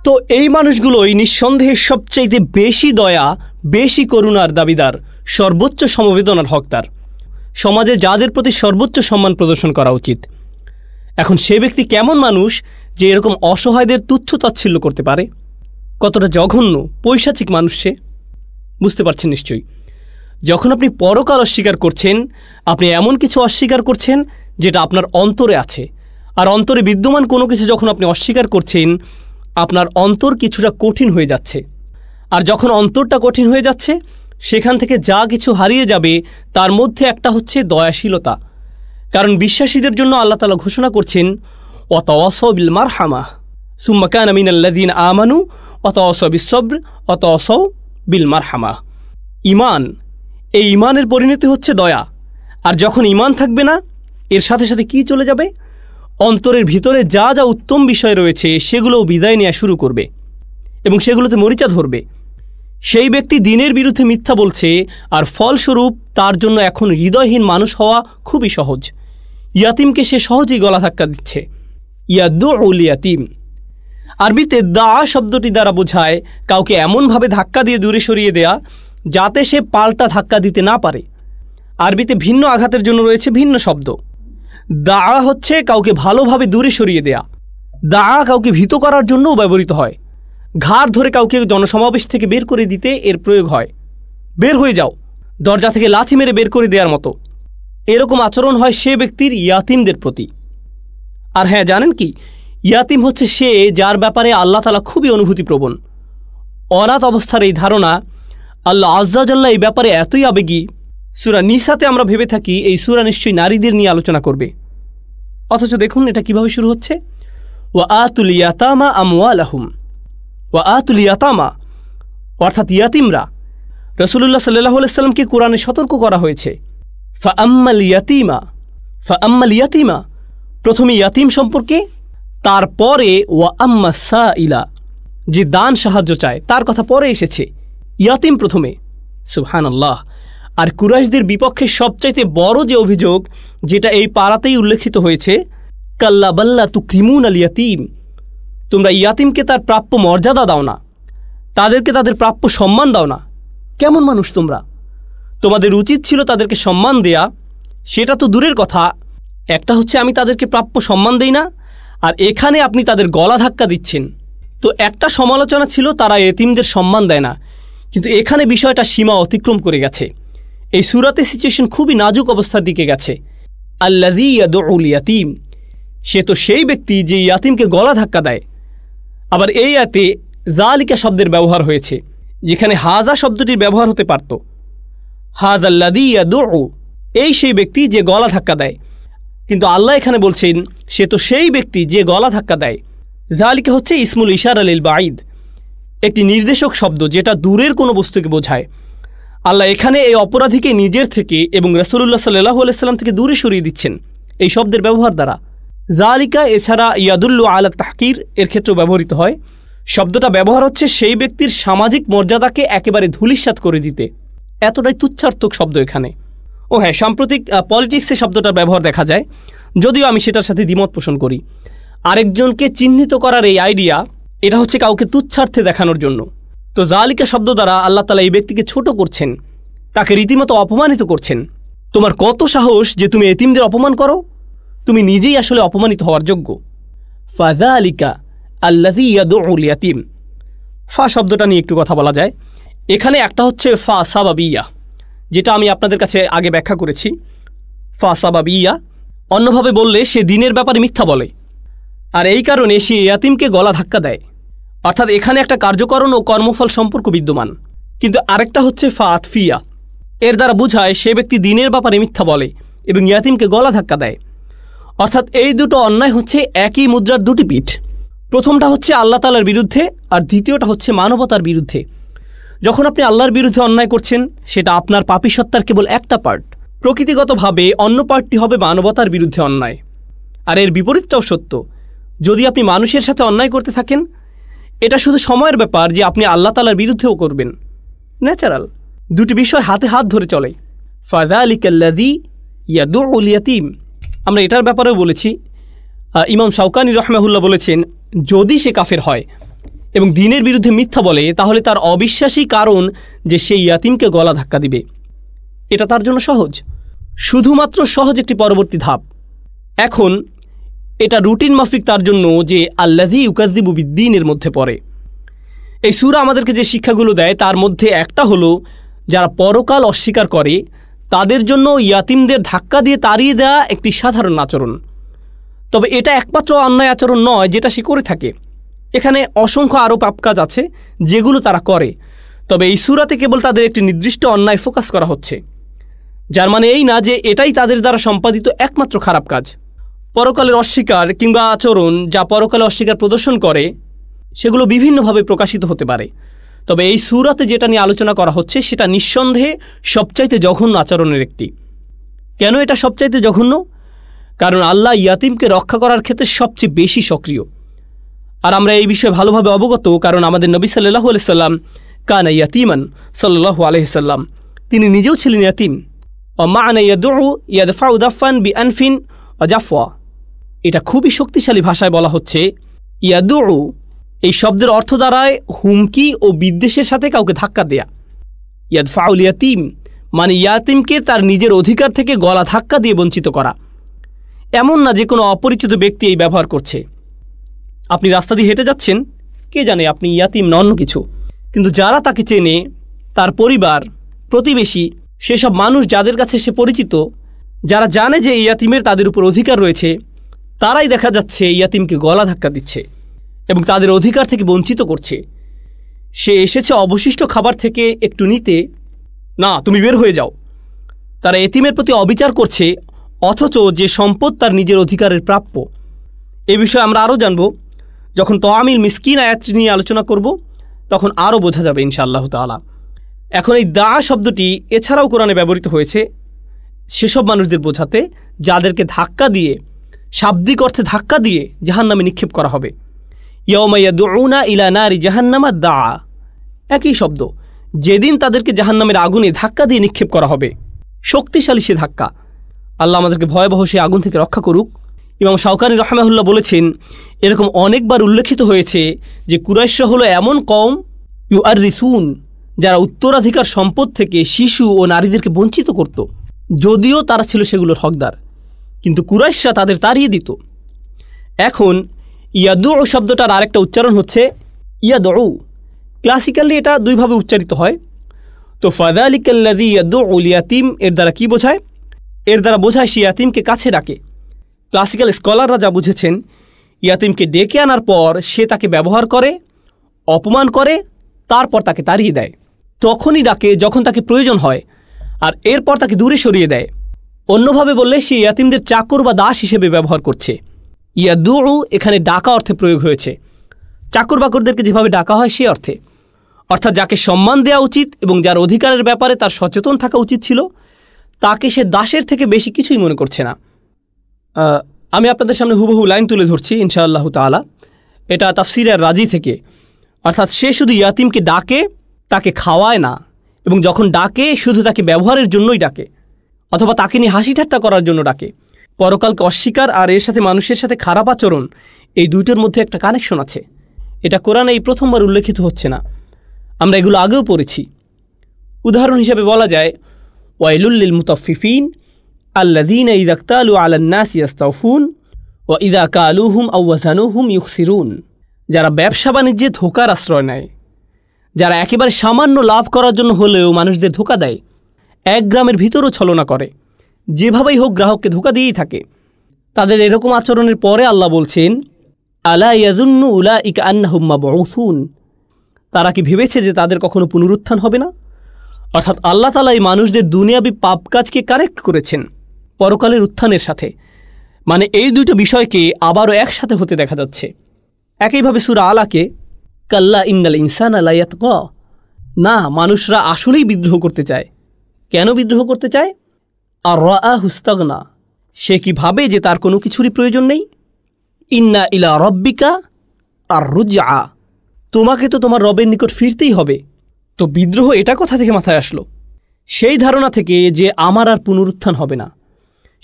তো এই মানুষগুলোই নিঃসন্দেহে সবচাইতে বেশি দয়া, বেশি করুণার দাবিদার, সর্বোচ্চ সমবেদনার হকদার, সমাজে যাদের প্রতি সর্বোচ্চ সম্মান প্রদর্শন করা উচিত। এখন সে ব্যক্তি কেমন মানুষ যে এরকম অসহায়দের তুচ্ছ তাচ্ছিল্য করতে পারে? কতটা জঘন্য পৈশাচিক মানুষ সে, বুঝতে পারছেন নিশ্চয়ই। যখন আপনি পরকাল অস্বীকার করছেন, আপনি এমন কিছু অস্বীকার করছেন যেটা আপনার অন্তরে আছে। আর অন্তরে বিদ্যমান কোনো কিছু যখন আপনি অস্বীকার করছেন, আপনার অন্তর কিছুটা কঠিন হয়ে যাচ্ছে। আর যখন অন্তরটা কঠিন হয়ে যাচ্ছে, সেখান থেকে যা কিছু হারিয়ে যাবে তার মধ্যে একটা হচ্ছে দয়াশীলতা। কারণ বিশ্বাসীদের জন্য আল্লাহ তাআলা ঘোষণা করছেন, ওয়াতাওয়াসাউ বিল মারহামাহ সুম্মা কানা মিনাল্লাযীনা আমানু ওয়াতাওয়াসাউ বিস-সাবর ওয়াতাওয়াসাউ বিল মারহামাহ। ঈমান, এই ঈমানের পরিণতি হচ্ছে দয়া। আর যখন ঈমান থাকবে না, এর সাথে সাথে কি চলে যাবে? অন্তরের ভিতরে যা যা উত্তম বিষয় রয়েছে সেগুলোও বিদায় নেওয়া শুরু করবে এবং সেগুলোতে মরিচা ধরবে। সেই ব্যক্তি দিনের বিরুদ্ধে মিথ্যা বলছে, আর ফলস্বরূপ তার জন্য এখন হৃদয়হীন মানুষ হওয়া খুবই সহজ। ইয়াতিমকে সে সহজেই গলা ধাক্কা দিচ্ছে। ইয়াদুউল ইয়াতিম, আরবিতে দা শব্দটি দ্বারা বোঝায় কাউকে এমনভাবে ধাক্কা দিয়ে দূরে সরিয়ে দেয়া যাতে সে পাল্টা ধাক্কা দিতে না পারে। আরবিতে ভিন্ন আঘাতের জন্য রয়েছে ভিন্ন শব্দ। দা হচ্ছে কাউকে ভালোভাবে দূরে সরিয়ে দেয়া। দা কাউকে ভীত করার জন্যও ব্যবহৃত হয়। ঘাড় ধরে কাউকে জনসমাবেশ থেকে বের করে দিতে এর প্রয়োগ হয়। বের হয়ে যাও, দরজা থেকে লাথি মেরে বের করে দেওয়ার মতো এরকম আচরণ হয় সে ব্যক্তির ইয়াতিমদের প্রতি। আর হ্যাঁ, জানেন কি, ইয়াতিম হচ্ছে সে যার ব্যাপারে আল্লাহ তাআলা খুবই অনুভূতিপ্রবণ। অনাথ অবস্থার এই ধারণা, আল্লাহ আজ্জা ওয়া জাল্লা এই ব্যাপারে এতই আবেগী। সূরা নিসাতে আমরা ভেবে থাকি এই সূরা নিশ্চয়ই নারীদের নিয়ে আলোচনা করবে, অথচ দেখুন এটা কিভাবে শুরু হচ্ছে। ওয়া আতুল ইয়াতামা আমওয়ালাহুম, ওয়া আতুল ইয়াতামা অর্থাৎ ইয়াতিমরা। রাসূলুল্লাহ সাল্লাল্লাহু আলাইহি সাল্লামকে কোরআনে সতর্ক করা হয়েছে। ফাআম্মাল ইয়াতিমা, প্রথমে ইয়াতিম সম্পর্কে, তারপরে ওয়া আম্মা সাইলা, যে দান সাহায্য চায় তার কথা পরে এসেছে, ইয়াতিম প্রথমে। সুবহানাল্লাহ। আর কুরাইশদের বিপক্ষে সবচাইতে বড় যে অভিযোগ, যেটা এই পারাতেই উল্লেখিত হয়েছে, কাল্লা বাল্লা তুকরিমুন আল ইয়াতিম, তোমরা ইয়াতিমকে তার প্রাপ্য মর্যাদা দাও না, তাদেরকে তাদের প্রাপ্য সম্মান দাও না। কেমন মানুষ তোমরা? তোমাদের উচিত ছিল তাদেরকে সম্মান দেয়া। সেটা তো দূরের কথা, একটা হচ্ছে আমি তাদেরকে প্রাপ্য সম্মান দেই না, আর এখানে আপনি তাদের গলা ধাক্কা দিচ্ছেন। তো একটা সমালোচনা ছিল তারা এতিমদের সম্মান দেয় না, কিন্তু এখানে বিষয়টা সীমা অতিক্রম করে গেছে। এই সূরাতে সিচুয়েশন খুবই নাজুক অবস্থার দিকে গেছে। আল্লাযী ইয়াদউল ইয়াতিম, সে তো সেই ব্যক্তি যে ইয়াতিমকে গলা ধাক্কা দেয়। আবার এই আয়াতে যালিকা শব্দের ব্যবহার হয়েছে, যেখানে হাজা শব্দটির ব্যবহার হতে পারত। হাযাল্লাযী ইয়াদউ, এই সেই ব্যক্তি যে গলা ধাক্কা দেয়, কিন্তু আল্লাহ এখানে বলছেন সে তো সেই ব্যক্তি যে গলা ধাক্কা দেয়। যালিকা হচ্ছে ইসমুল ইশারা লিল বাঈদ, একটি নির্দেশক শব্দ যেটা দূরের কোনো বস্তুকে বোঝায়। আল্লাহ এখানে এই অপরাধীকে নিজের থেকে এবং রাসূলুল্লাহ সাল্লাল্লাহু আলাইহি সাল্লাম থেকে দূরে সরিয়ে দিচ্ছেন এই শব্দের ব্যবহার দ্বারা। যালিকা এছাড়া ইয়াদুল্লু আলা তাহকির এর ক্ষেত্রেও ব্যবহৃত হয়। শব্দটা ব্যবহার হচ্ছে সেই ব্যক্তির সামাজিক মর্যাদাকে একেবারে ধূলিসাৎ করে দিতে। এতটাই তুচ্ছার্থক শব্দ এখানে। ও হ্যাঁ, সাম্প্রতিক পলিটিক্সে শব্দটার ব্যবহার দেখা যায়, যদিও আমি সেটার সাথে দ্বিমত পোষণ করি। আরেকজনকে চিহ্নিত করার এই আইডিয়া, এটা হচ্ছে কাউকে তুচ্ছার্থে দেখানোর জন্য। তো যালিকা শব্দ দ্বারা আল্লাহ তাআলা এই ব্যক্তিকে ছোট করছেন, তাকে রীতিমতো অপমানিত করছেন। তোমার কত সাহস যে তুমি এতিমদের অপমান করো? তুমি নিজেই আসলে অপমানিত হওয়ার যোগ্য। ফাযালিকা আল্লাযী ইয়াদউল ইয়াতিম, ফা শব্দটা নিয়ে একটু কথা বলা যায়। এখানে একটা হচ্ছে ফা সাবাবিয়া, যেটা আমি আপনাদের কাছে আগে ব্যাখ্যা করেছি। ফা সাবাবিয়া, অন্যভাবে বললে সে দিনের ব্যাপারে মিথ্যা বলে, আর এই কারণে সে ইয়াতিমকে গলা ধাক্কা দেয়। অর্থাৎ এখানে একটা কার্যকরণ ও কর্মফল সম্পর্ক বিদ্যমান। কিন্তু আরেকটা হচ্ছে ফা আতফিয়া, এর দ্বারা বোঝায় সে ব্যক্তি দিনের ব্যাপারে মিথ্যা বলে এবং ইয়াতিমকে গলা ধাক্কা দেয়। অর্থাৎ এই দুটো অন্যায় হচ্ছে একই মুদ্রার দুটি পিঠ। প্রথমটা হচ্ছে আল্লাহ তাআলার বিরুদ্ধে, আর দ্বিতীয়টা হচ্ছে মানবতার বিরুদ্ধে। যখন আপনি আল্লাহর বিরুদ্ধে অন্যায় করছেন, সেটা আপনার পাপী সত্তার কেবল একটা পার্ট। প্রকৃতিগতভাবে অন্য পার্টটি হবে মানবতার বিরুদ্ধে অন্যায়। আর এর বিপরীতটাও সত্য। যদি আপনি মানুষের সাথে অন্যায় করতে থাকেন, এটা শুধু সময়ের ব্যাপার যে আপনি আল্লাহ তাআলার বিরুদ্ধেও করবেন। ন্যাচারাল, দুটি বিষয় হাতে হাত ধরে চলে। ফাযালিকাল্লাযী ইয়াদউল ইয়াতিম, আমরা এটার ব্যাপারেও বলেছি। ইমাম শাওকানি রাহমাহুল্লাহ বলেছেন, যদি সে কাফের হয়, এবং দ্বীনের বিরুদ্ধে মিথ্যা বলে, তাহলে তার অবিশ্বাসী কারণ যে সেই ইয়াতিমকে গলা ধাক্কা দিবে, এটা তার জন্য সহজ, শুধুমাত্র সহজ একটি পরবর্তী ধাপ। এখন এটা রুটিন মাফিক তার জন্য যে আল্লাযী ইউকাযযিবু বিদ্দীনের মধ্যে পড়ে। এই সূরা আমাদেরকে যে শিক্ষাগুলো দেয় তার মধ্যে একটা হলো, যারা পরকাল অস্বীকার করে তাদের জন্য ইয়াতিমদের ধাক্কা দিয়ে তাড়িয়ে দেওয়া একটি সাধারণ আচরণ। তবে এটা একমাত্র অন্যায় আচরণ নয় যেটা সে করে থাকে। এখানে অসংখ্য আরও পাপ কাজ আছে যেগুলো তারা করে, তবে এই সূরাতে কেবল তাদের একটি নির্দিষ্ট অন্যায় ফোকাস করা হচ্ছে, যার মানে এই না যে এটাই তাদের দ্বারা সম্পাদিত একমাত্র খারাপ কাজ। পরকালের অস্বীকার কিংবা আচরণ যা পরকালে অস্বীকার প্রদর্শন করে সেগুলো বিভিন্নভাবে প্রকাশিত হতে পারে, তবে এই সূরাতে যেটা নিয়ে আলোচনা করা হচ্ছে সেটা নিঃসন্দেহে সবচাইতে জঘন্য আচরণের একটি। কেন এটা সবচাইতে জঘন্য? কারণ আল্লাহ ইয়াতিমকে রক্ষা করার ক্ষেত্রে সবচেয়ে বেশি সক্রিয়, আর আমরা এই বিষয়ে ভালোভাবে অবগত, কারণ আমাদের নবী সাল্লাল্লাহু আলাইহি সাল্লাম কানা ইয়াতিমান সাল্লাল্লাহু আলাইহি সাল্লাম, তিনি নিজেও ছিলেন ইয়াতিম। মা'না ইয়াদউ ইয়াদফাউ দাফান বিআনফিন ওয়া জাফওয়া, এটা খুবই শক্তিশালী ভাষায় বলা হচ্ছে। ইয়াদউ এই শব্দের অর্থ দাঁড়ায় হুমকি ও বিদ্বেষের সাথে কাউকে ধাক্কা দেয়া। ইয়াদফাউল ইয়াতিম মানে ইয়াতিমকে তার নিজের অধিকার থেকে গলা ধাক্কা দিয়ে বঞ্চিত করা। এমন না যে কোনো অপরিচিত ব্যক্তি এই ব্যবহার করছে। আপনি রাস্তা দিয়ে হেঁটে যাচ্ছেন, কে জানে আপনি ইয়াতিম না অন্য কিছু, কিন্তু যারা তাকে চেনে, তার পরিবার, প্রতিবেশী, সেসব মানুষ যাদের কাছে সে পরিচিত, যারা জানে যে ইয়াতিমের তাদের উপর অধিকার রয়েছে, তারাই দেখা যাচ্ছে ইয়াতিমকে গলা ধাক্কা দিচ্ছে এবং তাদের অধিকার থেকে বঞ্চিত করছে। সে এসেছে অবশিষ্ট খাবার থেকে একটু নিতে, না তুমি বের হয়ে যাও। তারা এতিমের প্রতি অবিচার করছে, অথচ যে সম্পদ তার নিজের অধিকারের প্রাপ্য। এ বিষয়ে আমরা আরও জানব যখন তোয়ামিল মিসকিন আয়াতটি নিয়ে আলোচনা করব, তখন আরও বোঝা যাবে ইনশাআল্লাহ তাআলা। এখন এই দা শব্দটি এছাড়াও কোরআনে ব্যবহৃত হয়েছে সেসব মানুষদের বোঝাতে যাদেরকে ধাক্কা দিয়ে, শাব্দিক অর্থে ধাক্কা দিয়ে জাহান্নামে নিক্ষেপ করা হবে। ইয়াউমা ইয়াদউনা ইলা নারি জাহান্নামা দা, একই শব্দ, যেদিন তাদেরকে জাহান্নামের আগুনে ধাক্কা দিয়ে নিক্ষেপ করা হবে। শক্তিশালী সে ধাক্কা। আল্লাহ আমাদেরকে ভয়াবহ সে আগুন থেকে রক্ষা করুক। ইমাম শাওকানি রাহমাহুল্লাহ বলেছেন, এরকম অনেকবার উল্লেখিত হয়েছে যে কুরাইশরা হলো এমন কওম ইউআররিসুন, যারা উত্তরাধিকার সম্পদ থেকে শিশু ও নারীদেরকে বঞ্চিত করত, যদিও তারা ছিল সেগুলোর হকদার, কিন্তু কুরাইশরা তাদের তাড়িয়ে দিত। এখন ইয়াদউ শব্দটার আরেকটা উচ্চারণ হচ্ছে ইয়াদউ। ক্লাসিক্যালি এটা দুইভাবে উচ্চারিত হয়। তো ফাযালিকাল্লাযী ইয়াদউল ইয়াতিম এর দ্বারা কি বোঝায়? এর দ্বারা বোঝায় সে ইয়াতিমকে কাছে ডাকে। ক্লাসিক্যাল স্কলাররা যা বুঝেছেন, ইয়াতিমকে ডেকে আনার পর সে তাকে ব্যবহার করে, অপমান করে, তারপর তাকে তাড়িয়ে দেয়। তখনই ডাকে যখন তাকে প্রয়োজন হয়, আর এরপর তাকে দূরে সরিয়ে দেয়। অন্যভাবে বললে সে ইয়াতিমদের চাকর বা দাস হিসেবে ব্যবহার করছে। ইয়াদউ এখানে ডাকা অর্থে প্রয়োগ হয়েছে, চাকর বাকরদেরকে যেভাবে ডাকা হয় সে অর্থে, অর্থাৎ যাকে সম্মান দেওয়া উচিত এবং যার অধিকারের ব্যাপারে তার সচেতন থাকা উচিত ছিল, তাকে সে দাসের থেকে বেশি কিছুই মনে করছে না। আমি আপনাদের সামনে হুবহু লাইন তুলে ধরছি ইনশাআল্লাহ তাআলা। এটা তাফসিরে রাজি থেকে, অর্থাৎ সে শুধু ইয়াতিমকে ডাকে, তাকে খাওয়ায় না, এবং যখন ডাকে শুধু তাকে ব্যবহারের জন্যই ডাকে, অথবা তাকে নিয়ে হাসি ঠাট্টা করার জন্য ডাকে। পরকালকে অস্বীকার আর এর সাথে মানুষের সাথে খারাপ আচরণ, এই দুইটার মধ্যে একটা কানেকশন আছে। এটা কোরআনে এই প্রথমবার উল্লেখিত হচ্ছে না, আমরা এগুলো আগেও পড়েছি। উদাহরণ হিসেবে বলা যায়, ওয়াইলুল লিল মুতাফফিফিন আল্লাযীনা ইযা ইক্তালু আলান নাসি ইস্তাওফুন ওয়া ইযা কালুহুম আও ওয়াজানুহুম ইউখসিরুন, যারা ব্যবসা বাণিজ্যে ধোঁকার আশ্রয় নেয়, যারা একেবারে সামান্য লাভ করার জন্য হলেও মানুষদের ধোঁকা দেয়, এক গ্রামের ভিতরও ছলনা করে, যেভাবেই হোক গ্রাহককে ধোঁকা দিয়েই থাকে, তাদের এরকম আচরণের পরে আল্লাহ বলছেন, আলা ইয়াযুন্নু উলাইকা আন্নাহুম মাবউসুন, তারা কি ভেবেছে যে তাদের কখনো পুনরুত্থান হবে না? অর্থাৎ আল্লাহ তাআলা এই মানুষদের দুনিয়াবি পাপ কাজকে কারেক্ট করেছেন পরকালের উত্থানের সাথে। মানে এই দুটো বিষয়কে আবারও একসাথে হতে দেখা যাচ্ছে। একইভাবে সূরা আলাকে কাল্লা ইন্নাল ইনসানা লা ইয়াতগা, না, মানুষরা আসলেই বিদ্রোহ করতে চায়। কেন বিদ্রোহ করতে চায়? আর রাআহু ইস্তাগনা, সে কি ভাবে যে তার কোনো কিছুরই প্রয়োজন নেই। ইন্না ইলা রাব্বিকা আর রুজআ, তোমাকে তো তোমার রবের নিকট ফিরতেই হবে। তো বিদ্রোহ এটা কোথা থেকে মাথায় আসলো? সেই ধারণা থেকে যে আমার আর পুনরুত্থান হবে না।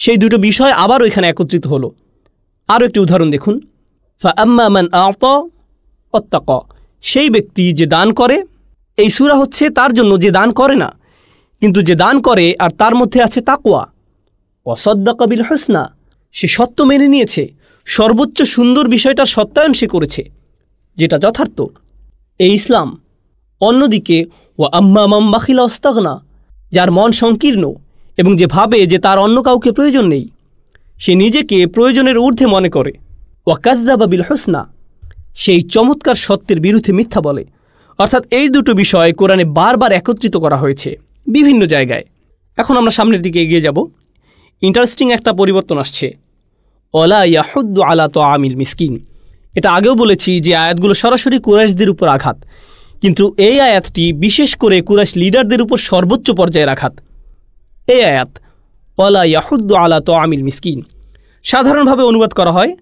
সেই দুটো বিষয় আবারও এখানে একত্রিত হলো। আরও একটি উদাহরণ দেখুন, ফাআম্মা মান আ'তা ওয়াত্তাকা, সেই ব্যক্তি যে দান করে, এই সূরা হচ্ছে তার জন্য যে দান করে না, কিন্তু যে দান করে আর তার মধ্যে আছে তাকওয়া। ওয়াসাদ্দাকা বিল হুসনা, সে সত্য মেনে নিয়েছে, সর্বোচ্চ সুন্দর বিষয়টার সত্যায়ন সে করেছে, যেটা যথার্থ। এই ইসলাম। অন্যদিকে ওয়া আম্মা মান বাখিলা ওয়াস্তাগনা, যার মন সংকীর্ণ এবং যে ভাবে যে তার অন্য কাউকে প্রয়োজন নেই, সে নিজেকে প্রয়োজনের ঊর্ধ্বে মনে করে। ওয়া কাযযাবা বিল হুসনা, সেই চমৎকার সত্যের বিরুদ্ধে মিথ্যা বলে। অর্থাৎ এই দুটো বিষয় কোরআনে বারবার একত্রিত করা হয়েছে বিভিন্ন জায়গায়। এখন আমরা সামনের দিকে এগিয়ে যাব। ইন্টারেস্টিং একটা পরিবর্তন আসছে, ওয়ালা ইয়াহুদ্দু আলা তাআমিল মিসকিন। এটা আগেও বলেছি যে আয়াতগুলো সরাসরি কুরাইশদের উপর আঘাত, কিন্তু এই আয়াতটি বিশেষ করে কুরাইশ লিডারদের উপর সর্বোচ্চ পর্যায়ের আঘাত। এই আয়াত ওয়ালা ইয়াহুদ্দু আলা তাআমিল মিসকিন সাধারণভাবে অনুবাদ করা হয়,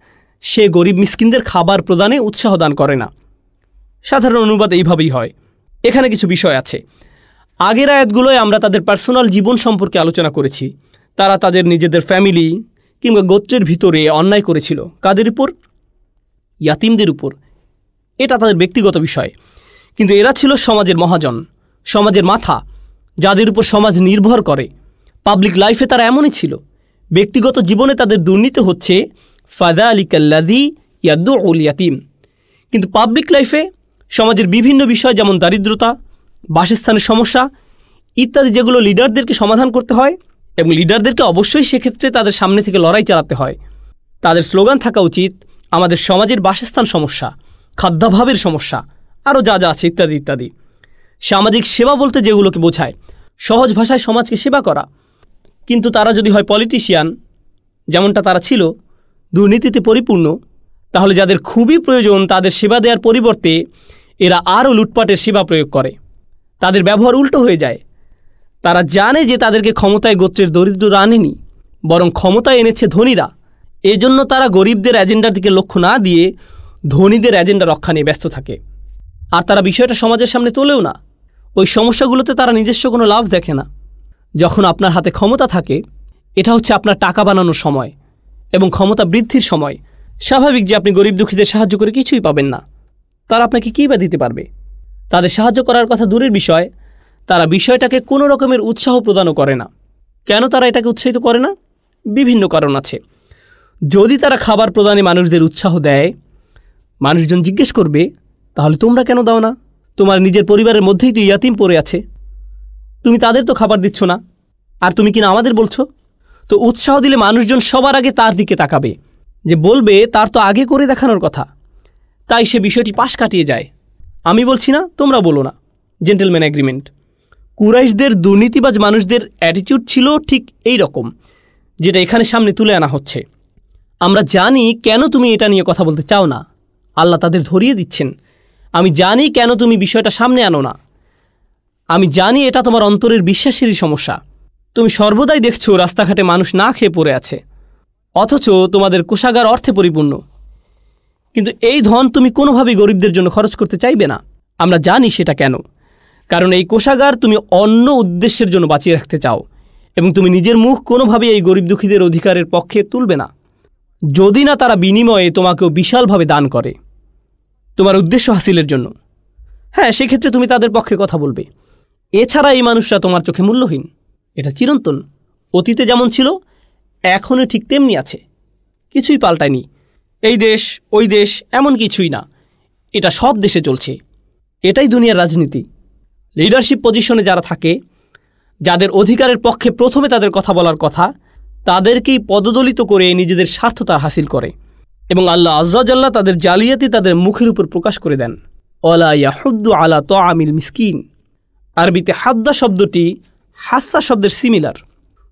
সে গরিব মিসকিনদের খাবার প্রদানে উৎসাহ দান করে না। সাধারণ অনুবাদ এইভাবেই হয়। এখানে কিছু বিষয় আছে। আগের আয়াতগুলোয় আমরা তাদের পার্সোনাল জীবন সম্পর্কে আলোচনা করেছি। তারা তাদের নিজেদের ফ্যামিলি কিংবা গোত্রের ভিতরে অন্যায় করেছিল। কাদের উপর? ইয়াতিমদের উপর। এটা তাদের ব্যক্তিগত বিষয়, কিন্তু এরা ছিল সমাজের মহাজন, সমাজের মাথা, যাদের উপর সমাজ নির্ভর করে। পাবলিক লাইফে তারা এমনই ছিল। ব্যক্তিগত জীবনে তাদের দুর্নীতি হচ্ছে ফাযালিকাল্লাযী ইয়াদউল ইয়াতিম, কিন্তু পাবলিক লাইফে সমাজের বিভিন্ন বিষয় যেমন দারিদ্রতা, বাসস্থানের সমস্যা ইত্যাদি, যেগুলো লিডারদেরকে সমাধান করতে হয়, এবং লিডারদেরকে অবশ্যই সেক্ষেত্রে তাদের সামনে থেকে লড়াই চালাতে হয়। তাদের স্লোগান থাকা উচিত, আমাদের সমাজের বাসস্থান সমস্যা, খাদ্যাভাবের সমস্যা, আরও যা যা আছে ইত্যাদি ইত্যাদি। সামাজিক সেবা বলতে যেগুলোকে বোঝায়, সহজ ভাষায় সমাজকে সেবা করা। কিন্তু তারা যদি হয় পলিটিশিয়ান, যেমনটা তারা ছিল, দুর্নীতিতে পরিপূর্ণ, তাহলে যাদের খুবই প্রয়োজন তাদের সেবা দেওয়ার পরিবর্তে এরা আরও লুটপাটের সেবা প্রয়োগ করে। তাদের ব্যবহার উল্টো হয়ে যায়। তারা জানে যে তাদেরকে ক্ষমতায় গোত্রের দরিদ্ররা আনেনি, বরং ক্ষমতায় এনেছে ধনীরা। এজন্য তারা গরিবদের এজেন্ডার দিকে লক্ষ্য না দিয়ে ধনীদের এজেন্ডা রক্ষা নিয়ে ব্যস্ত থাকে। আর তারা বিষয়টা সমাজের সামনে তোলেও না। ওই সমস্যাগুলোতে তারা নিজস্ব কোনো লাভ দেখে না। যখন আপনার হাতে ক্ষমতা থাকে, এটা হচ্ছে আপনার টাকা বানানোর সময় এবং ক্ষমতা বৃদ্ধির সময়। স্বাভাবিক যে আপনি গরিব দুঃখীদের সাহায্য করে কিছুই পাবেন না। তারা আপনাকে কী বা দিতে পারবে? তাদের সাহায্য করার কথা দূরের বিষয়, তারা বিষয়টাকে কোনো রকমের উৎসাহ প্রদানও করে না। কেন তারা এটাকে উৎসাহিত করে না? বিভিন্ন কারণ আছে। যদি তারা খাবার প্রদানে মানুষদের উৎসাহ দেয়, মানুষজন জিজ্ঞেস করবে, তাহলে তোমরা কেন দাও না? তোমার নিজের পরিবারের মধ্যেই তো ইয়াতিম পড়ে আছে, তুমি তাদের তো খাবার দিচ্ছ না, আর তুমি কিনা আমাদের বলছো? তো উৎসাহ দিলে মানুষজন সবার আগে তার দিকে তাকাবে, যে বলবে তার তো আগে করে দেখানোর কথা। তাই সে বিষয়টি পাশ কাটিয়ে যায়। আমি বলছি না, তোমরা বলো না, জেন্টেলম্যান এগ্রিমেন্ট। কুরাইশদের দুর্নীতিবাজ মানুষদের অ্যাটিটিউড ছিল ঠিক এই রকম, যেটা এখানে সামনে তুলে আনা হচ্ছে। আমরা জানি কেন তুমি এটা নিয়ে কথা বলতে চাও না। আল্লাহ তাদের ধরিয়ে দিচ্ছেন, আমি জানি কেন তুমি বিষয়টা সামনে আনো না। আমি জানি এটা তোমার অন্তরের বিশ্বাসেরই সমস্যা। তুমি সর্বদাই দেখছো রাস্তাঘাটে মানুষ না খেয়ে পড়ে আছে, অথচ তোমাদের কোষাগার অর্থে পরিপূর্ণ, কিন্তু এই ধন তুমি কোনোভাবেই গরিবদের জন্য খরচ করতে চাইবে না। আমরা জানি সেটা কেন। কারণ এই কোষাগার তুমি অন্য উদ্দেশ্যের জন্য বাঁচিয়ে রাখতে চাও, এবং তুমি নিজের মুখ কোনোভাবেই এই গরিব দুঃখীদের অধিকারের পক্ষে তুলবে না, যদি না তারা বিনিময়ে তোমাকেও বিশালভাবে দান করে তোমার উদ্দেশ্য হাসিলের জন্য। হ্যাঁ, সেক্ষেত্রে তুমি তাদের পক্ষে কথা বলবে। এছাড়া এই মানুষরা তোমার চোখে মূল্যহীন। এটা চিরন্তন। অতীতে যেমন ছিল এখনও ঠিক তেমনি আছে, কিছুই পাল্টায়নি। এই দেশ ওই দেশ এমন কিছুই না, এটা সব দেশে চলছে। এটাই দুনিয়ার রাজনীতি। লিডারশিপ পজিশনে যারা থাকে, যাদের অধিকারের পক্ষে প্রথমে তাদের কথা বলার কথা, তাদেরকেই পদদলিত করে নিজেদের স্বার্থতা হাসিল করে, এবং আল্লাহ আজ্জা জাল্লা তাদের জালিয়াতি তাদের মুখের উপর প্রকাশ করে দেন। ওয়ালা ইয়াহুদ্দু আলা তাআমিল মিসকিন। আরবিতে হাদ্দা শব্দটি হাসা শব্দের সিমিলার।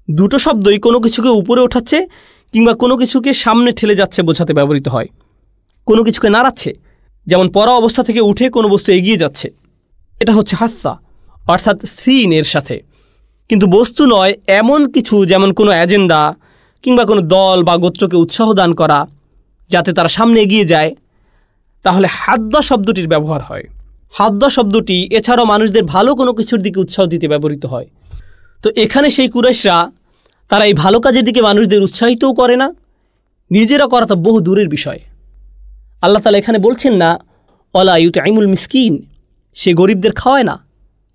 দুটো শব্দই কোনো কিছুকে উপরে ওঠাচ্ছে কিংবা কোনো কিছুকে সামনে ঠেলে যাচ্ছে বোঝাতে ব্যবহৃত হয়। কোনো কিছুকে নাড়াচ্ছে, যেমন পড়া অবস্থা থেকে উঠে কোনো বস্তু এগিয়ে যাচ্ছে, এটা হচ্ছে হাসা, অর্থাৎ সিন এর সাথে। কিন্তু বস্তু নয় এমন কিছু, যেমন কোনো এজেন্ডা কিংবা কোনো দল বা গোত্রকে উৎসাহ দান করা যাতে তারা সামনে এগিয়ে যায়, তাহলে হাদ্দা শব্দটির ব্যবহার হয়। হাদ্দা শব্দটি এছাড়াও মানুষদের ভালো কোনো কিছুর দিকে উৎসাহ দিতে ব্যবহৃত হয়। তো এখানে সেই কুরাইশরা তারা এই ভালো কাজের দিকে মানুষদের উৎসাহিতও করে না, নিজেরা করা তো বহু দূরের বিষয়। আল্লাহ তাআলা এখানে বলছেন না ওয়ালা ইউতঈমুল মিসকিন, সে গরিবদের খাওয়ায় না।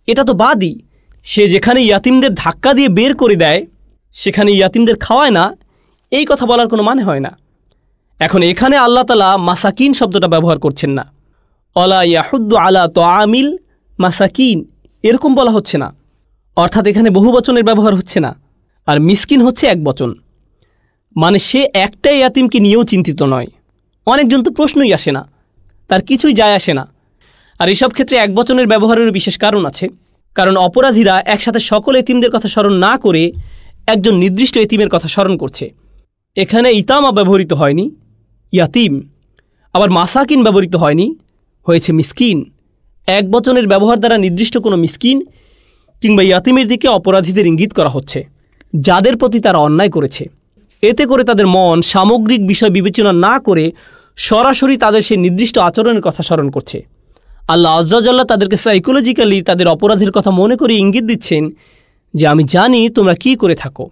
এটা তো বাদই। সে যেখানে ইয়াতিমদের ধাক্কা দিয়ে বের করে দেয় সেখানে ইয়াতিমদের খাওয়ায় না, এই কথা বলার কোনো মানে হয় না। এখন এখানে আল্লাহ তাআলা মাসাকিন শব্দটা ব্যবহার করছেন না। ওয়ালা ইয়াহুদ্দু আলা তাআমিল মাসাকিন এরকম বলা হচ্ছে না, অর্থাৎ এখানে বহু বচনের ব্যবহার হচ্ছে না। আর মিসকিন হচ্ছে এক বচন, মানে সে একটা ইয়াতিমকে নিয়েও চিন্তিত নয়। অনেকজন তো প্রশ্নই আসে না, তার কিছুই যায় আসে না। আর এসব ক্ষেত্রে এক বচনের ব্যবহারের বিশেষ কারণ আছে, কারণ অপরাধীরা একসাথে সকল এতিমদের কথা স্মরণ না করে একজন নির্দিষ্ট এতিমের কথা স্মরণ করছে। এখানে ইতামা ব্যবহৃত হয়নি, ইয়াতিম। আবার মাসাকিন ব্যবহৃত হয়নি, হয়েছে মিসকিন। এক বচনের ব্যবহার দ্বারা নির্দিষ্ট কোনো মিসকিন কিংবা ইয়াতিমের দিকে অপরাধীদের ইঙ্গিত করা হচ্ছে, যাদের প্রতি তারা অন্যায় করেছে। এতে করে তাদের মন সামগ্রিক বিষয় বিবেচনা না করে সরাসরি তাদের সেই নির্দিষ্ট আচরণের কথা স্মরণ করছে। আল্লাহ আজ্জা ওয়া জাল্লা তাদেরকে সাইকোলজিক্যালি তাদের অপরাধের কথা মনে করে ইঙ্গিত দিচ্ছেন যে আমি জানি তোমরা কি করে থাকো,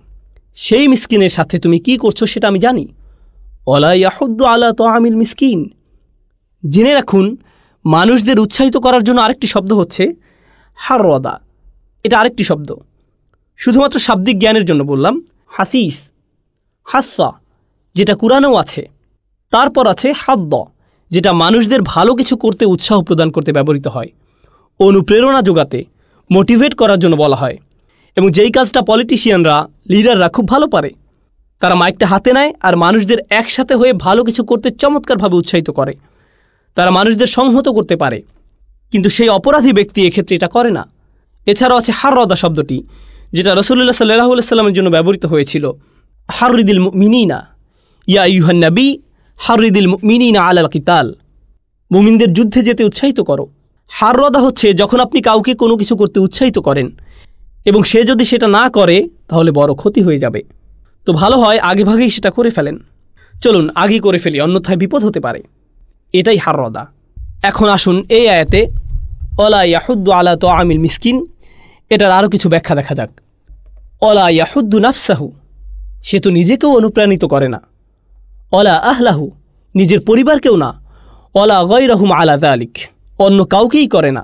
সেই মিসকিনের সাথে তুমি কি করছো সেটা আমি জানি। ওয়ালা ইয়াহুদ্দু আলা তাআমিল মিসকিন। জেনে রাখুন, মানুষদের উৎসাহিত করার জন্য আরেকটি শব্দ হচ্ছে হারওয়াদা। এটা আরেকটি শব্দ, শুধুমাত্র শাব্দিক জ্ঞানের জন্য বললাম। হাসিস, হাস্সা যেটা কুরআনেও আছে। তারপর আছে হাদ্দ, যেটা মানুষদের ভালো কিছু করতে উৎসাহ প্রদান করতে ব্যবহৃত হয়, অনুপ্রেরণা যোগাতে, মোটিভেট করার জন্য বলা হয়। এবং যেই কাজটা পলিটিশিয়ানরা, লিডাররা খুব ভালো পারে। তারা মাইকটা হাতে নেয় আর মানুষদের একসাথে হয়ে ভালো কিছু করতে চমৎকারভাবে উৎসাহিত করে। তারা মানুষদের সংহত করতে পারে, কিন্তু সেই অপরাধী ব্যক্তি এক্ষেত্রে এটা করে না। এছাড়াও আছে হাররদা শব্দটি, যেটা রাসূলুল্লাহ সাল্লাল্লাহু আলাইহি ওয়াসাল্লামের জন্য ব্যবহৃত হয়েছিল। হাররিদিল মুমিনিনা ইয়া আইয়ুহান নবী হাররিদিল মুমিনিনা আলাল কিতাল। মুমিনদের যুদ্ধে যেতে উৎসাহিত করো। হাররদা হচ্ছে যখন আপনি কাউকে কোনো কিছু করতে উৎসাহিত করেন এবং সে যদি সেটা না করে তাহলে বড় ক্ষতি হয়ে যাবে। তো ভালো হয় আগেভাগেই সেটা করে ফেলেন। চলুন আগেই করে ফেলি, অন্যথায় বিপদ হতে পারে। এটাই হাররদা। এখন আসুন এই আয়াতে ওয়ালা ইয়াহুদ্দু আলা তাআমিল মিসকিন, এটার আরও কিছু ব্যাখ্যা দেখা যাক। ওয়ালা ইয়াহুদ্দু নাফসাহু, সে তো নিজেকেও অনুপ্রাণিত করে না। ওয়ালা আহলাহু, নিজের পরিবারকেও না। ওয়ালা গায়রাহুম আলা যালিক, অন্য কাউকেই করে না।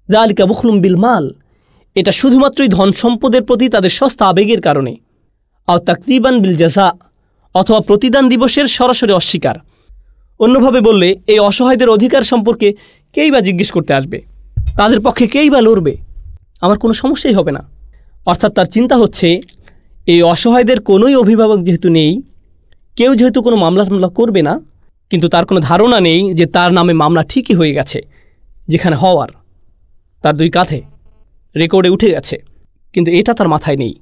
যালিকা বুখলুম বিল মাল, এটা শুধুমাত্রই ধন সম্পদের প্রতি তাদের সস্তা আবেগের কারণে। আও তাকদিবান বিল জাযা, অথবা প্রতিদান দিবসের সরাসরি অস্বীকার। অন্যভাবে বললে এই অসহায়দের অধিকার সম্পর্কে কেই বা জিজ্ঞেস করতে আসবে, তাদের পক্ষে কেই বা লড়বে, আমার কোনো সমস্যাই হবে না। অর্থাৎ তার চিন্তা হচ্ছে এই অসহায়দের কোনোই অভিভাবক যেহেতু নেই, কেউ যেহেতু কোনো মামলা করবে না, কিন্তু তার কোনো ধারণা নেই যে তার নামে মামলা ঠিকই হয়ে গেছে, যেখানে হওয়ার তার দুই কাঁধে রেকর্ডে উঠে গেছে, কিন্তু এটা তার মাথায় নেই।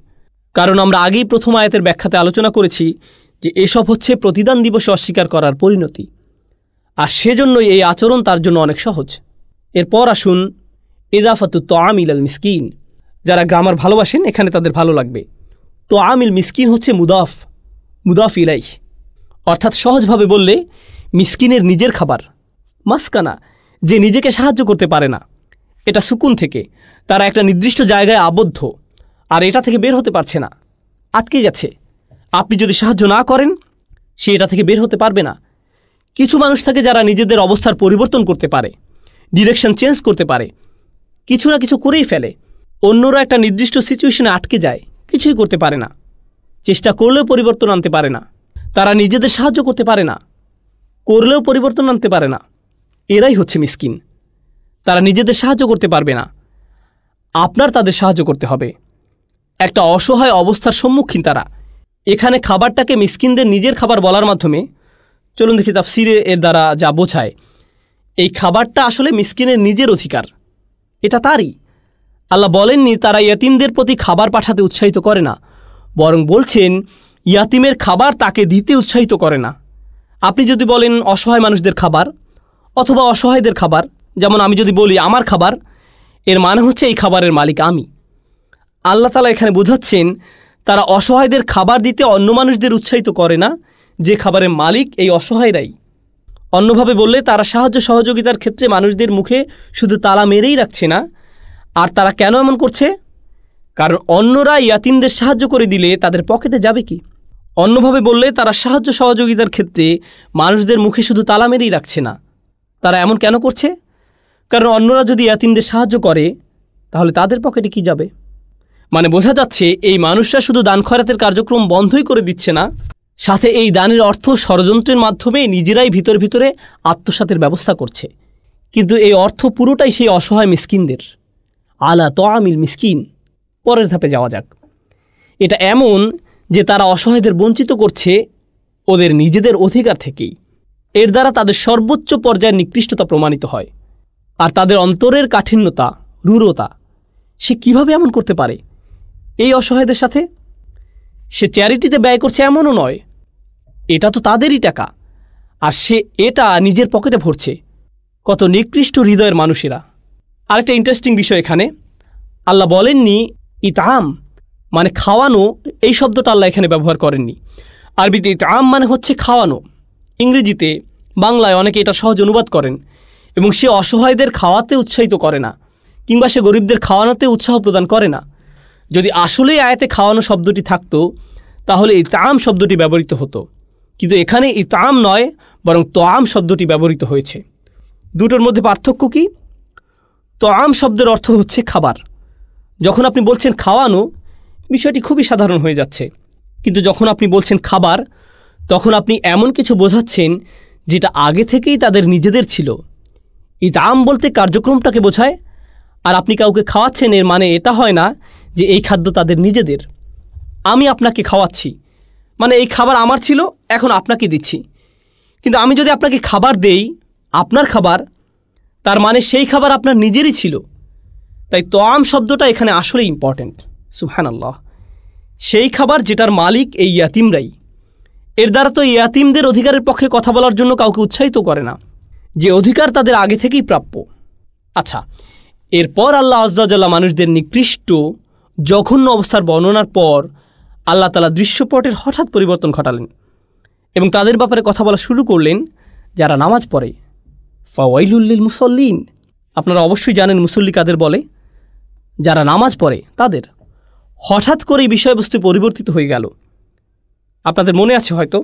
কারণ আমরা আগেই প্রথম আয়াতের ব্যাখ্যাতে আলোচনা করেছি যে এসব হচ্ছে প্রতিদান দিবসে অস্বীকার করার পরিণতি, আর সেজন্যই এই আচরণ তার জন্য অনেক সহজ। এরপর আসুন ইদাফাতু তাআম ইলাল মিসকিন। যারা গ্রামার ভালোবাসেন এখানে তাদের ভালো লাগবে। তাআমিল মিসকিন হচ্ছে মুদাফ ইলাইহ, অর্থাৎ সহজভাবে বললে মিসকিনের নিজের খাবার। মাসকানা, যে নিজেকে সাহায্য করতে পারে না, এটা সুকুন থেকে, তারা একটা নির্দিষ্ট জায়গায় আবদ্ধ আর এটা থেকে বের হতে পারছে না, আটকে গেছে। আপনি যদি সাহায্য না করেন সে এটা থেকে বের হতে পারবে না। কিছু মানুষ থাকে যারা নিজেদের অবস্থার পরিবর্তন করতে পারে, ডিরেকশন চেঞ্জ করতে পারে, কিছু না কিছু করেই ফেলে। অন্যরা একটা নির্দিষ্ট সিচুয়েশনে আটকে যায়, কিছুই করতে পারে না, চেষ্টা করলেও পরিবর্তন আনতে পারে না। তারা নিজেদের সাহায্য করতে পারে না, করলেও পরিবর্তন আনতে পারে না। এরাই হচ্ছে মিসকিন। তারা নিজেদের সাহায্য করতে পারবে না, আপনার তাদের সাহায্য করতে হবে। একটা অসহায় অবস্থার সম্মুখীন তারা। এখানে খাবারটাকে মিসকিনদের নিজের খাবার বলার মাধ্যমে, চলুন দেখি তাফসিরে এর দ্বারা যা বোঝায়। এই খাবারটা আসলে মিসকিনের নিজের অধিকার, এটা তারই। আল্লাহ বলেননি তারা ইয়াতিমদের প্রতি খাবার পাঠাতে উৎসাহিত করে না, বরং বলছেন ইয়াতিমের খাবার তাকে দিতে উৎসাহিত করে না। আপনি যদি বলেন অসহায় মানুষদের খাবার অথবা অসহায়দের খাবার, যেমন আমি যদি বলি আমার খাবার, এর মানে হচ্ছে এই খাবারের মালিক আমি। আল্লাহ তাআলা এখানে বোঝাচ্ছেন তারা অসহায়দের খাবার দিতে অন্য মানুষদের উৎসাহিত করে না, যে খাবারের মালিক এই অসহায়রাই। অন্যভাবে বললে তারা সাহায্য সহযোগিতার ক্ষেত্রে মানুষদের মুখে শুধু তালা মেরেই রাখছে না। আর তারা কেন এমন করছে? কারণ অন্যরা ইয়াতিমদের সাহায্য করে দিলে তাদের পকেটে যাবে কি? অন্যভাবে বললে তারা সাহায্য সহযোগিতার ক্ষেত্রে মানুষদের মুখে শুধু তালা মেরেই রাখছে না, তারা এমন কেন করছে? কারণ অন্যরা যদি ইয়াতিমদের সাহায্য করে তাহলে তাদের পকেটে কি যাবে? মানে বোঝা যাচ্ছে এই মানুষরা শুধু দান খয়রাতের কার্যক্রম বন্ধই করে দিচ্ছে না, সাথে এই দানের অর্থ ষড়যন্ত্রের মাধ্যমে নিজেরাই ভিতরে আত্মসাতের ব্যবস্থা করছে। কিন্তু এই অর্থ পুরোটাই সেই অসহায় মিসকিনদের। আলা তোয়ামিল মিসকিন। পরের ধাপে যাওয়া যাক। এটা এমন যে তারা অসহায়দের বঞ্চিত করছে ওদের নিজেদের অধিকার থেকেই। এর দ্বারা তাদের সর্বোচ্চ পর্যায়ের নিকৃষ্টতা প্রমাণিত হয়। আর তাদের অন্তরের কাঠিন্যতা, রূঢ়তা, সে কিভাবে এমন করতে পারে এই অসহায়দের সাথে? সে চ্যারিটিতে ব্যয় করছে এমনও নয়, এটা তো তাদেরই টাকা, আর সে এটা নিজের পকেটে ভরছে। কত নিকৃষ্ট হৃদয়ের মানুষেরা। আরেকটা ইন্টারেস্টিং বিষয় এখানে, আল্লাহ বলেননি ইতআম মানে খাওয়ানো, এই শব্দটা আল্লাহ এখানে ব্যবহার করেননি। আরবিতে ইতআম মানে হচ্ছে খাওয়ানো। ইংরেজিতে, বাংলায় অনেকে এটা সহজ অনুবাদ করেন, এবং সে অসহায়দের খাওয়াতে উৎসাহিত করে না, কিংবা সে গরিবদের খাওয়ানোতে উৎসাহ প্রদান করে না। যদি আসলেই আয়াতে খাওয়ানো শব্দটি থাকতো তাহলে ইতআম শব্দটি ব্যবহৃত হতো, কিন্তু এখানে ইতআম নয় বরং তোয়াম শব্দটি ব্যবহৃত হয়েছে। দুটোর মধ্যে পার্থক্য কি? তোয়াম শব্দের অর্থ হচ্ছে খাবার। যখন আপনি বলছেন খাওয়ানো, বিষয়টি খুবই সাধারণ হয়ে যাচ্ছে, কিন্তু যখন আপনি বলছেন খাবার, তখন আপনি এমন কিছু বোঝাচ্ছেন যেটা আগে থেকেই তাদের নিজেদের ছিল। ইতআম বলতে কার্যক্রমটাকে বোঝায়, আর আপনি কাউকে খাওয়াচ্ছেন এর মানে এটা হয় না যে এই খাদ্য তাদের নিজেদের। আমি আপনাকে খাওয়াচ্ছি মানে এই খাবার আমার ছিল, এখন আপনাকে দিচ্ছি। কিন্তু আমি যদি আপনাকে খাবার দেই, আপনার খাবার, তার মানে সেই খাবার আপনার নিজেরই ছিল। তাই তোয়াম শব্দটা এখানে আসলে ইম্পর্ট্যান্ট। সুবহানাল্লাহ। সেই খাবার যেটার মালিক এই ইয়াতিমরাই। এর দ্বারা তো ইয়াতিমদের অধিকারের পক্ষে কথা বলার জন্য কাউকে উৎসাহিত করে না, যে অধিকার তাদের আগে থেকেই প্রাপ্য। আচ্ছা, এরপর আল্লাহ আযজা ওয়া জাল্লা মানুষদের নিকৃষ্ট জঘন্য অবস্থার বর্ণনার পর আল্লাহ তাআলা দৃশ্যপটের হঠাৎ পরিবর্তন ঘটালেন এবং তাদের ব্যাপারে কথা বলা শুরু করলেন যারা নামাজ পড়ে। ফাওয়াইলুল লিল মুসাল্লিন। আপনারা অবশ্যই জানেন মুসল্লি কাদের বলে? যারা নামাজ পড়ে তাদের। হঠাৎ করে এই বিষয়বস্তু পরিবর্তিত হয়ে গেল। আপনাদের মনে আছে হয়তো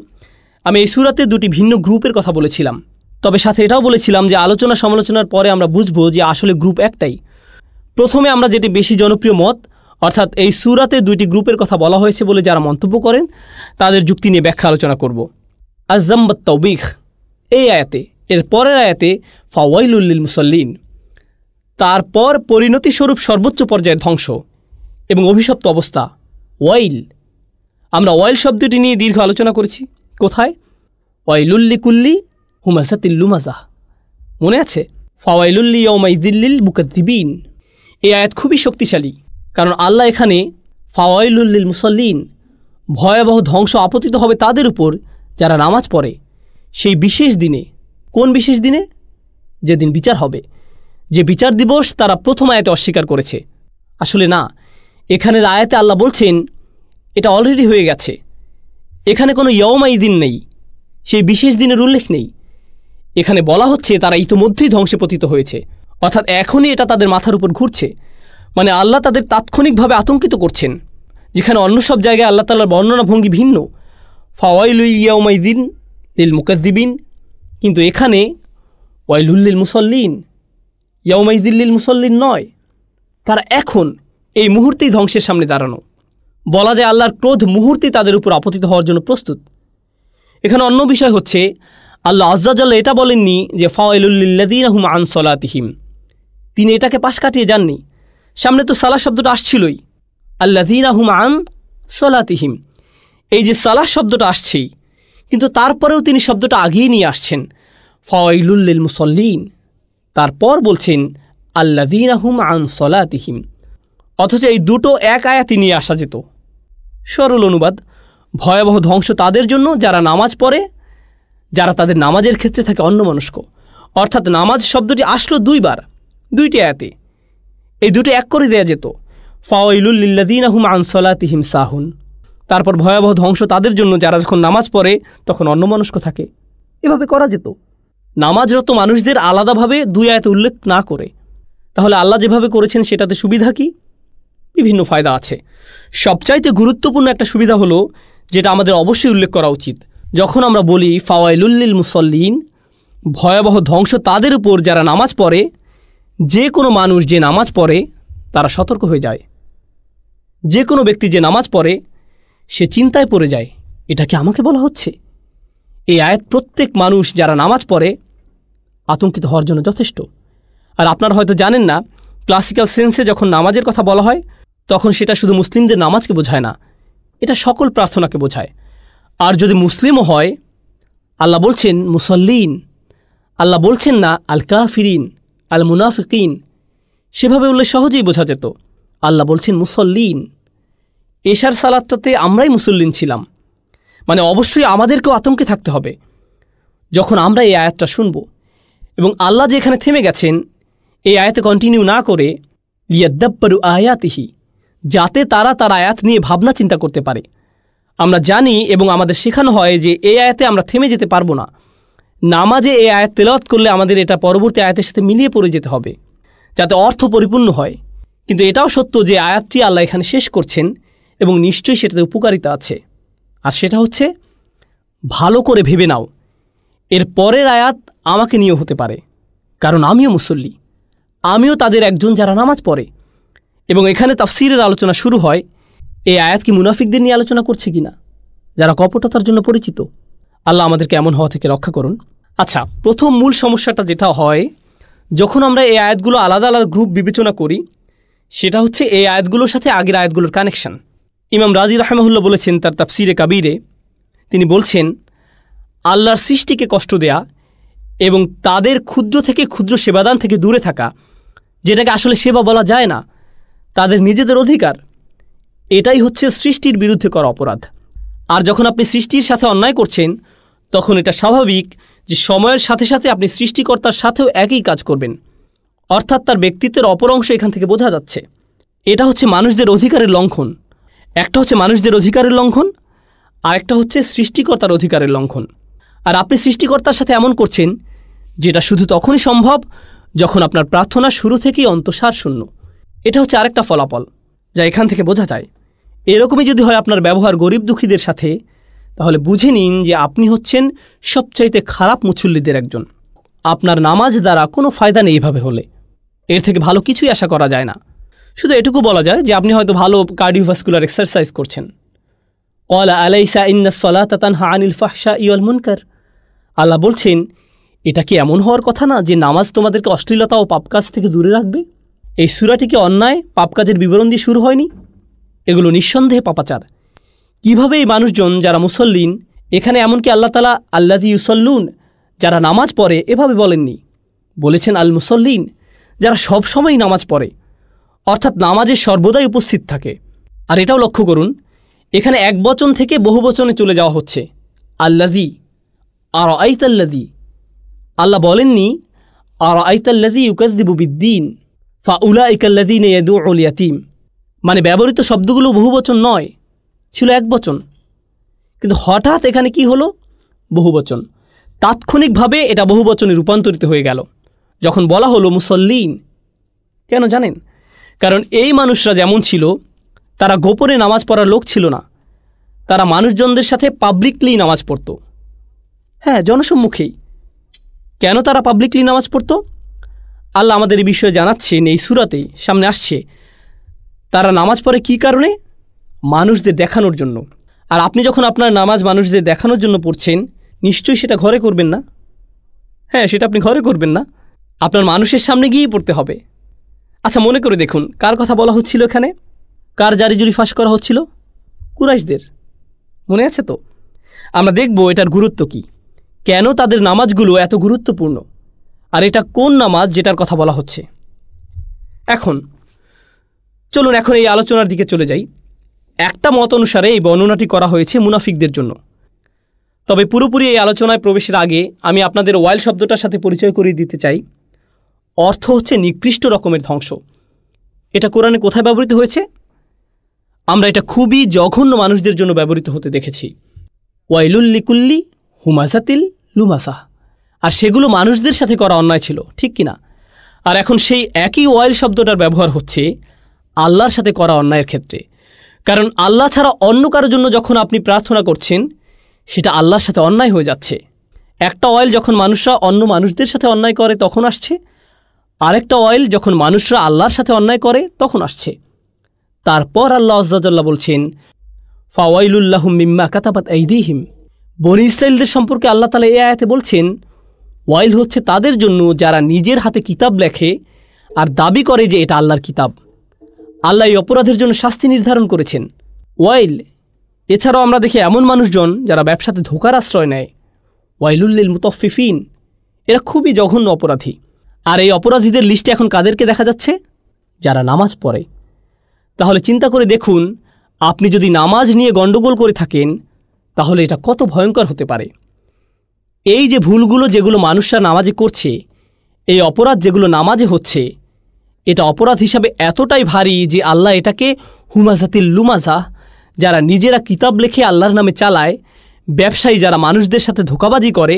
আমি এই সূরাতে দুটি ভিন্ন গ্রুপের কথা বলেছিলাম, তবে সাথে এটাও বলেছিলাম যে আলোচনা সমালোচনার পরে আমরা বুঝব যে আসলে গ্রুপ একটাই। প্রথমে আমরা যেটি বেশি জনপ্রিয় মত, অর্থাৎ এই সূরাতে দুইটি গ্রুপের কথা বলা হয়েছে বলে যারা মন্তব্য করেন তাদের যুক্তি নিয়ে ব্যাখ্যা আলোচনা করব। আয-যাম ওয়াত তাওবীখ এই আয়াতে, এর পরের আয়াতে ফাওয়াইলুল লিল মুসাল্লিন, তারপর পরিণতিস্বরূপ সর্বোচ্চ পর্যায়ের ধ্বংস এবং অভিশপ্ত অবস্থা ওয়াইল। আমরা ওয়াইল শব্দটি নিয়ে দীর্ঘ আলোচনা করেছি। কোথায়? ওয়াইলুল লিকুল্লি হুমাযাতিল লুমাযাহ, মনে আছে? ফাওয়াইলুল ইয়াউমাইযিল লিল মুকাদ্দিবিন। এই আয়াত খুবই শক্তিশালী, কারণ আল্লাহ এখানে ফাওয়াইলুল লিল মুসাল্লিন, ভয়াবহ ধ্বংস আপতিত হবে তাদের উপর যারা নামাজ পড়ে সেই বিশেষ দিনে। কোন বিশেষ দিনে? যেদিন বিচার হবে, যে বিচার দিবস তারা প্রথম আয়াতে অস্বীকার করেছে। আসলে না, এখানের আয়াতে আল্লাহ বলছেন এটা অলরেডি হয়ে গেছে। এখানে কোনো ইয়াউমাইদিন নেই, সেই বিশেষ দিনের উল্লেখ নেই। এখানে বলা হচ্ছে তারা ইতিমধ্যেই ধ্বংসে পতিত হয়েছে, অর্থাৎ এখনই এটা তাদের মাথার উপর ঘুরছে। মানে আল্লাহ তাদের তাৎক্ষণিকভাবে আতঙ্কিত করছেন, যেখানে অন্য সব জায়গায় আল্লাহ তাআলার বর্ণনা ভঙ্গি ভিন্ন। ফাওয়াইলুল ইয়াউমাইদিন লিল মুকাদ্দিবিন, কিন্তু এখানে ওয়াইলুল লিল মুসাল্লিন, ইয়াউমাইদিন লিল মুসাল্লিন নয়। তারা এখন এই মুহূর্তেই ধ্বংসের সামনে দাঁড়ানো। বলা যায় আল্লাহর ক্রোধ মুহূর্তেই তাদের উপর আপতিত হওয়ার জন্য প্রস্তুত। এখানে অন্য বিষয় হচ্ছে আল্লাহ আযজা ওয়া জাল্লা এটা বলেননি যে ফাওয়াইলুল লিল্লাযীনা হুম আন সালাতিহিম, তিনি এটাকে পাশ কাটিয়ে যাননি। সামনে তো সালাহ শব্দটা আসছিলই, আল্লাযীনা হুম আন সালাতিহিম, এই যে সালাহ শব্দটা আসছেই, কিন্তু তারপরেও তিনি শব্দটা আগিয়ে নিয়ে আসছেন ফাওয়াইলুল লিল মুসাল্লিন, তারপর বলছেন আল্লাযীনা হুম আন সালাতিহিম। অথচ এই দুটো এক আয়াতে নিয়ে আসা যেত। সরল অনুবাদ, ভয়াবহ ধ্বংস তাদের জন্য যারা নামাজ পড়ে, যারা তাদের নামাজের ক্ষেত্রে থাকে অন্যমনস্ক। অর্থাৎ নামাজ শব্দটি আসলো দুইবার, দুইটি আয়াতে। এই দুটো এক করে দেয়া যেত, ফাওয়াইলুল লিল্লাযীনা হুম আন সালাতিহিম সাহুন। তারপর ভয়াবহ ধ্বংস তাদের জন্য যারা যখন নামাজ পড়ে তখন অন্যমনস্ক থাকে। এভাবে করা যেত, নামাজরত মানুষদের আলাদাভাবে দুই আয়াতে উল্লেখ না করে। তাহলে আল্লাহ যেভাবে করেছেন সেটাতে সুবিধা কি? বিভিন্ন ফায়দা আছে। সবচাইতে গুরুত্বপূর্ণ একটা সুবিধা হলো, যেটা আমাদের অবশ্যই উল্লেখ করা উচিত, যখন আমরা বলি ফাওয়াইলুল লিল মুসাল্লিন, ভয়াবহ ধ্বংস তাদের উপর যারা নামাজ পড়ে। যে কোনো মানুষ যে নামাজ পড়ে তারা সতর্ক হয়ে যায়। যে কোনো ব্যক্তি যে নামাজ পড়ে সে চিন্তায় পড়ে যায়, এটা কি আমাকে বলা হচ্ছে? এই আয়াত প্রত্যেক মানুষ যারা নামাজ পড়ে আতঙ্কিত হওয়ার জন্য যথেষ্ট। আর আপনারা হয়তো জানেন না, ক্লাসিক্যাল সেন্সে যখন নামাজের কথা বলা হয় তখন সেটা শুধু মুসলিমদের নামাজকে বোঝায় না, এটা সকল প্রার্থনাকে বোঝায়। আর যদি মুসলিমও হয়, আল্লাহ বলছেন মুসল্লিন, আল্লাহ বলছেন না আল কাফিরিন আল মুনাফিকিন, সেভাবে উল্লেখ সহজেই বোঝা যেত। আল্লাহ বলছেন মুসল্লিন। এশার সালাতটাতে আমরাই মুসল্লিন ছিলাম, মানে অবশ্যই আমাদেরকেও আতঙ্কে থাকতে হবে যখন আমরা এই আয়াতটা শুনব। এবং আল্লাহ যে এখানে থেমে গেছেন, এই আয়াতে কন্টিনিউ না করে লিয়াদ্দাব্বারু আয়াতিহি, যাতে তারা তার আয়াত নিয়ে ভাবনা চিন্তা করতে পারে। আমরা জানি এবং আমাদের শেখানো হয় যে এই আয়াতে আমরা থেমে যেতে পারবো না। নামাজে এই আয়াত তেলাওয়াত করলে আমাদের এটা পরবর্তী আয়াতের সাথে মিলিয়ে পড়ে যেতে হবে যাতে অর্থ পরিপূর্ণ হয়। কিন্তু এটাও সত্য যে আয়াতটি আল্লাহ এখানে শেষ করছেন এবং নিশ্চয়ই সেটাতে উপকারিতা আছে। আর সেটা হচ্ছে ভালো করে ভেবে নাও, এর পরের আয়াত আমাকে নিয়েও হতে পারে, কারণ আমিও মুসল্লি, আমিও তাদের একজন যারা নামাজ পড়ে। এবং এখানে তাফসীরের আলোচনা শুরু হয় এই আয়াত কি মুনাফিকদের নিয়ে আলোচনা করছে কিনা, যারা কপটতার জন্য পরিচিত। আল্লাহ আমাদেরকে এমন হওয়া থেকে রক্ষা করুন। আচ্ছা, প্রথম মূল সমস্যাটা যেটা হয় যখন আমরা এই আয়াতগুলো আলাদা আলাদা গ্রুপ বিবেচনা করি, সেটা হচ্ছে এই আয়াতগুলোর সাথে আগের আয়াতগুলোর কানেকশন। ইমাম রাজি রাহমাহুল্লাহ বলেছেন তার তাফসিরে কাবীরে, তিনি বলছেন আল্লাহর সৃষ্টিকে কষ্ট দেয়া এবং তাদের ক্ষুদ্র থেকে ক্ষুদ্র সেবাদান থেকে দূরে থাকা, যেটাকে আসলে সেবা বলা যায় না, তাদের নিজেদের অধিকার, এটাই হচ্ছে সৃষ্টির বিরুদ্ধে করা অপরাধ। আর যখন আপনি সৃষ্টির সাথে অন্যায় করছেন তখন এটা স্বাভাবিক যে সময়ের সাথে সাথে আপনি সৃষ্টিকর্তার সাথেও একই কাজ করবেন, অর্থাৎ তার ব্যক্তিত্বের অপর অংশ এখান থেকে বোঝা যাচ্ছে। এটা হচ্ছে মানুষদের অধিকারের লঙ্ঘন। একটা হচ্ছে মানুষদের অধিকারের লঙ্ঘন, আর একটা হচ্ছে সৃষ্টিকর্তার অধিকারের লঙ্ঘন। আর আপনি সৃষ্টিকর্তার সাথে এমন করছেন যেটা শুধু তখনই সম্ভব যখন আপনার প্রার্থনা শুরু থেকেই অন্তঃসার শূন্য। এটা হচ্ছে আরেকটা ফলাফল যা এখান থেকে বোঝা যায়। এরকমই যদি হয় আপনার ব্যবহার গরিব দুঃখীদের সাথে, তাহলে বুঝে নিন যে আপনি হচ্ছেন সবচাইতে খারাপ মুসল্লিদের একজন। আপনার নামাজ দ্বারা কোনো ফায়দা নেই এইভাবে হলে, এর থেকে ভালো কিছুই আশা করা যায় না। শুধু এটুকু বলা যায় যে আপনি হয়তো ভালো কার্ডিওভাস্কুলার এক্সারসাইজ করছেন। ক্বালা আলাইসা ইন্নাস সালাতা তানহা আনিল ফাহশাই ওয়াল মুনকার, আল্লাহ বলছেন এটা কি এমন হওয়ার কথা না যে নামাজ তোমাদেরকে অশ্লীলতা ও পাপ কাজ থেকে দূরে রাখবে? এই সূরাটি কি অন্যায় পাপ কাজের বিবরণ দিয়ে শুরু হয়নি? এগুলো নিঃসন্দেহে পাপাচার। কিভাবে এই মানুষজন যারা মুসল্লিন, এখানে এমনকি আল্লাহ তাআলা আল্লাযী ইউসাল্লুন, যারা নামাজ পড়ে, এভাবে বলেননি, বলেছেন আল মুসল্লিন, যারা সব সময় নামাজ পড়ে, অর্থাৎ নামাজে সর্বদাই উপস্থিত থাকে। আর এটাও লক্ষ্য করুন, এখানে এক বচন থেকে বহু বচনে চলে যাওয়া হচ্ছে। আল্লাযী, আরাআইতাল্লাযী, আল্লাহ বলেননি আরাআইতাল্লাযী ইউকাযযিবু বিদ্দীন ফাউলাইকাল্লাযীনা ইয়াদউল ইয়াতীম। মানে ব্যবহৃত শব্দগুলো বহু বচন নয়, ছিল এক বচন, কিন্তু হঠাৎ এখানে কি হলো? বহু বচন। তাৎক্ষণিকভাবে এটা বহু বচনে রূপান্তরিত হয়ে গেল যখন বলা হলো মুসল্লিন। কেন জানেন? কারণ এই মানুষরা যেমন ছিল, তারা গোপনে নামাজ পড়ার লোক ছিল না, তারা মানুষজনদের সাথে পাবলিকলি নামাজ পড়ত। হ্যাঁ, জনসম্মুখেই। কেন তারা পাবলিকলি নামাজ পড়ত? আল্লাহ আমাদের এই বিষয়ে জানাচ্ছেন এই সূরাতেই, সামনে আসছে। তারা নামাজ পড়ে কী কারণে? মানুষদের দেখানোর জন্য। আর আপনি যখন আপনার নামাজ মানুষদের দেখানোর জন্য পড়ছেন, নিশ্চয়ই সেটা ঘরে করবেন না। হ্যাঁ, সেটা আপনি ঘরে করবেন না, আপনার মানুষের সামনে গিয়েই পড়তে হবে। আচ্ছা, মনে করে দেখুন কার কথা বলা হচ্ছিল এখানে? কার জারিজুরি ফাঁস করা হচ্ছিল? কুরাইশদের। মনে আছে তো? আমরা দেখব এটার গুরুত্ব কি, কেন তাদের নামাজগুলো এত গুরুত্বপূর্ণ, আর এটা কোন নামাজ যেটার কথা বলা হচ্ছে। এখন চলুন এখন এই আলোচনার দিকে চলে যাই। একটা মত অনুসারে এই বর্ণনাটি করা হয়েছে মুনাফিকদের জন্য। তবে পুরোপুরি এই আলোচনায় প্রবেশের আগে আমি আপনাদের ওয়াইল শব্দটার সাথে পরিচয় করিয়ে দিতে চাই। অর্থ হচ্ছে নিকৃষ্ট রকমের ধ্বংস। এটা কোরআনে কোথায় ব্যবহৃত হয়েছে? আমরা এটা খুবই জঘন্য মানুষদের জন্য ব্যবহৃত হতে দেখেছি। ওয়াইলুল লিকুল্লি হুমাজাতিল লুমাসাহ। আর সেগুলো মানুষদের সাথে করা অন্যায় ছিল, ঠিক কিনা? আর এখন সেই একই ওয়াইল শব্দটার ব্যবহার হচ্ছে আল্লাহর সাথে করা অন্যায়ের ক্ষেত্রে। কারণ আল্লাহ ছাড়া অন্য কারোর জন্য যখন আপনি প্রার্থনা করছেন, সেটা আল্লাহর সাথে অন্যায় হয়ে যাচ্ছে। একটা অয়েল যখন মানুষরা অন্য মানুষদের সাথে অন্যায় করে তখন আসছে, আরেকটা অয়েল যখন মানুষরা আল্লাহর সাথে অন্যায় করে তখন আসছে। তারপর আল্লাহ আযজা ওয়া জাল্লা বলছেন, ফাওয়াইলুল লাহুম মিম্মা কাতাবাত আইদিহিম। বনী ইসরাইলদের সম্পর্কে আল্লাহ তাআলা এই আয়াতে বলছেন, ওয়াইল হচ্ছে তাদের জন্য যারা নিজের হাতে কিতাব লেখে আর দাবি করে যে এটা আল্লাহর কিতাব। আল্লাহ এই অপরাধের জন্য শাস্তি নির্ধারণ করেছেন, ওয়াইল। এছাড়াও আমরা দেখি এমন মানুষজন যারা ব্যবসাতে ধোঁকার আশ্রয় নেয়, ওয়াইলুল লিল মুতাফফিফিন। এরা খুবই জঘন্য অপরাধী। আর এই অপরাধীদের লিস্টে এখন কাদেরকে দেখা যাচ্ছে? যারা নামাজ পড়ে। তাহলে চিন্তা করে দেখুন, আপনি যদি নামাজ নিয়ে গণ্ডগোল করে থাকেন তাহলে এটা কত ভয়ঙ্কর হতে পারে। এই যে ভুলগুলো যেগুলো মানুষরা নামাজে করছে, এই অপরাধ যেগুলো নামাজে হচ্ছে, এটা অপরাধ হিসাবে এতটাই ভারী যে আল্লাহ এটাকে হুমাজাতিল লুমাজা, যারা নিজেরা কিতাব লেখে আল্লাহর নামে চালায়, ব্যবসায়ী যারা মানুষদের সাথে ধোঁকাবাজি করে,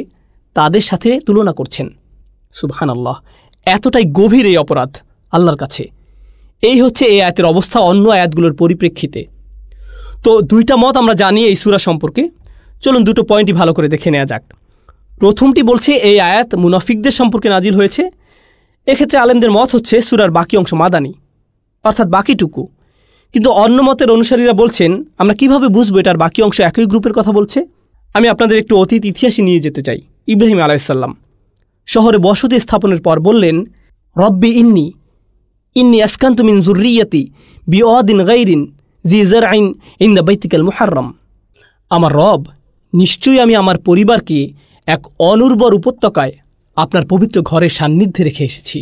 তাদের সাথে তুলনা করছেন। সুবহানাল্লাহ, এতটাই গভীর এই অপরাধ আল্লাহর কাছে। এই হচ্ছে এই আয়াতের অবস্থা অন্য আয়াতগুলোর পরিপ্রেক্ষিতে। তো দুইটা মত আমরা জানি এই সূরা সম্পর্কে। চলুন দুটো পয়েন্টই ভালো করে দেখে নেওয়া যাক। প্রথমটি বলছে এই আয়াত মুনাফিকদের সম্পর্কে নাজিল হয়েছে। এক্ষেত্রে আলেমদের মত হচ্ছে সূরার বাকি অংশ মাদানী, অর্থাৎ বাকিটুকু। কিন্তু অন্য মতের অনুসারীরা বলছেন, আমরা কিভাবে বুঝবো এটার বাকি অংশ একই গ্রুপের কথা বলছে? আমি আপনাদের একটু অতীত ইতিহাসে নিয়ে যেতে চাই। ইব্রাহিম আলাইহিসসালাম শহরে বসতি স্থাপনের পর বললেন, রব্বি ইন্নি আসকানতু মিন যুররিয়াতি বিওয়াদিন গায়রিন জি যারইন ইনদা বাইতিকাল মুহাররম। আমার রব, নিশ্চয়ই আমি আমার পরিবারকে এক অনুর্বর উপত্যকায় আপনার পবিত্র ঘরের সান্নিধ্যে রেখে এসেছি।